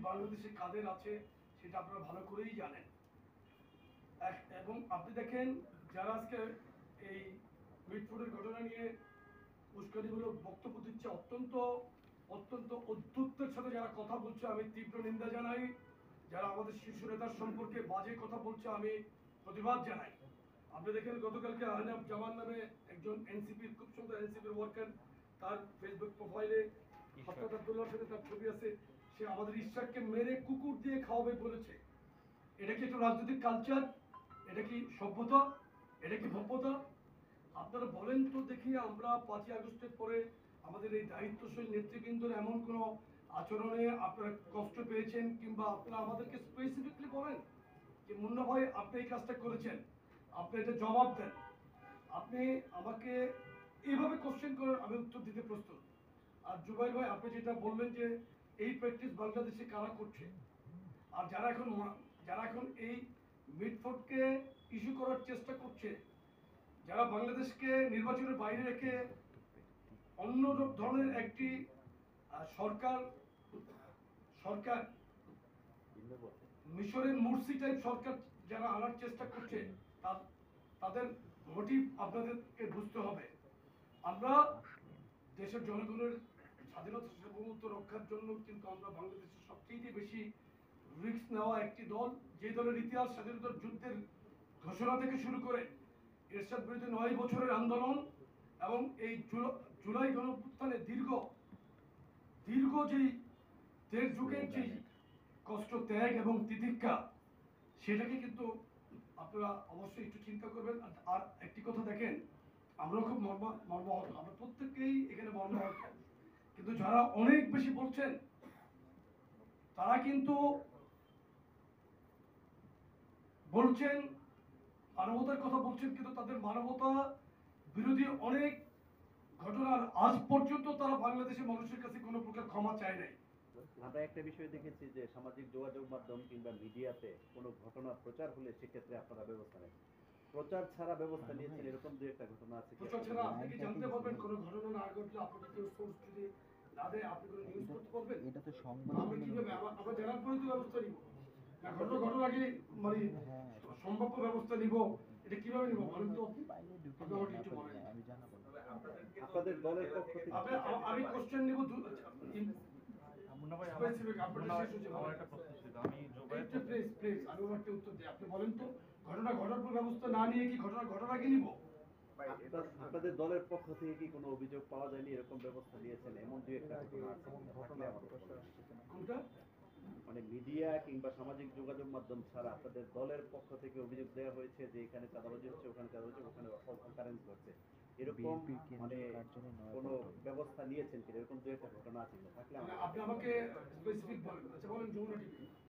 বাংলাদেশে কাদের আছে সেটা আপনারা ভালো করেই জানেন। এবং আপনি দেখেন যারা আজকে এই মিটফুটের ঘটনা নিয়ে উস্কানিমূলক বক্তব্য দিচ্ছে, অত্যন্ত অত্যন্ত অদ্ভুতের সাথে যারা কথা বলছে, আমি তীব্র নিন্দা জানাই। যারা আমাদের শীর্ষ নেতার সম্পর্কে বাজে কথা বলছে, আমি প্রতিবাদ জানাই। আপনি দেখেন গতকালকে আহনাফ জামান নামে একজন এনসিপির, খুব সুন্দর এনসিপির ওয়ার্কার, তার ফেসবুক প্রোফাইলে হঠাৎ আব্দুল্লাহর সাথে তার ছবি আছে, সে আমাদের ইশরাককে মেরে কুকুর দিয়ে খাওয়াবে বলেছে। এটা কি একটু রাজনৈতিক কালচার? এটা কি সভ্যতা? এটা কি ভব্যতা? আপনারা বলেন তো দেখি, আমরা 5ই আগস্টের পরে আমাদের এই দায়িত্বশীল নেতৃবৃন্দর এমন কোনো আচরণে আপনারা কষ্ট পেয়েছেন, কিংবা আপনারা আমাদেরকে স্পেসিফিকলি বলেন যে মুন্না ভাই আপনি এই কাজটা করেছেন, আপনি এটা জবাব দেন। আপনি আমাকে এইভাবে কোশ্চেন করেন, আমি উত্তর দিতে প্রস্তুত। আর জুবাইর ভাই, আপনি যেটা বললেন যে এই প্র্যাকটিস বাংলাদেশে কারা করছে, আর যারা এখন এই মিটফোর্ডকে ইস্যু করার চেষ্টা করছে, যারা বাংলাদেশকে নির্বাচনের বাইরে রেখে অন্য ধরনের একটি সরকার সরকার মিশরের মুরসি টাইপ সরকার যারা আনার চেষ্টা করছে, তাদের মোটিভ আপনাদেরকে বুঝতে হবে। আমরা দেশের জনগণের স্বাধীনতা সার্বভৌমত্ব রক্ষার জন্য কিন্তু আমরা বাংলাদেশের সবচেয়ে বেশি রিস্ক নেওয়া একটি দল, যে দলের ইতিহাস স্বাধীনতার যুদ্ধের ঘোষণা থেকে শুরু করে এরশাদ বিরুদ্ধে 9 বছরের আন্দোলন এবং এই জুলাই গণঅভ্যুত্থানে দীর্ঘ যেই 1.5 যুগের যেই কষ্ট, ত্যাগ এবং তিতিক্ষা, সেটাকে কিন্তু আপনারা অবশ্যই একটু চিন্তা করবেন। আর একটি কথা দেখেন, আমরাও খুব মর্মাহত, আমরা প্রত্যেকেই এখানে মর্মাহত, কিন্তু যারা অনেক বেশি বলছেন তারা কিন্তু বলছেন মানবতার কথা বলছেন, কিন্তু তাদের মানবতা বিরোধী অনেক ঘটনার আজ পর্যন্ত তারা বাংলাদেশের মানুষের কাছে কোনো প্রকার ক্ষমা চায় নাই। আমরা একটা বিষয় দেখেছি যে সামাজিক যোগাযোগ মাধ্যম কিংবা মিডিয়াতে কোনো ঘটনা প্রচার হলে সেক্ষেত্রে আপনারা ব্যবস্থা নেন। প্রচার ছাড়া ব্যবস্থা নিয়েছেন এরকম দু একটা ঘটনা আছে? প্রচার ছাড়া আপনি কি জানতে পারবেন? কোনো ঘটনা না ঘটলে আপনাকে কেউ সোর্স যদি না দেয়, আপনি কোনো নিউজ করতে পারবেন? এটা তো সংবাদ, আমরা কিভাবে আমরা জানার পরে তো ব্যবস্থা নিব। ঘটনার আগে মানে সম্ভাব্য ব্যবস্থা নিব, এটা কিভাবে নিব বলেন তো? আমি জানাবো আপনাদের দলের পক্ষ থেকে আমি কোশ্চেন নিব স্পেসিফিক। উত্তর দিই, আপনি বলেন তো, ঘটনা ঘটার পর ব্যবস্থা না নিয়ে কি ঘটনা ঘটার আগে নিব? আপনাদের দলের পক্ষ থেকে কি কোনো অভিযোগ পাওয়া যায়নি এরকম ব্যবস্থা নিয়েছেন এমন দু একটা ঘটনা কোনটা? মানে মিডিয়া কিংবা সামাজিক যোগাযোগ মাধ্যম ছাড়া আপনাদের দলের পক্ষ থেকে অভিযোগ দেওয়া হয়েছে যে এখানে চাঁদাবাজি হচ্ছে, ওখানে চাঁদাবাজি, ওখানে অকারেন্স হচ্ছে, এরকম মানে কোনো ব্যবস্থা নিয়েছেন কি? এরকম দু একটা ঘটনা আছে থাকলে আপনি আমাকে স্পেসিফিক বলেন। আচ্ছা বলেন, যমুনা টিভি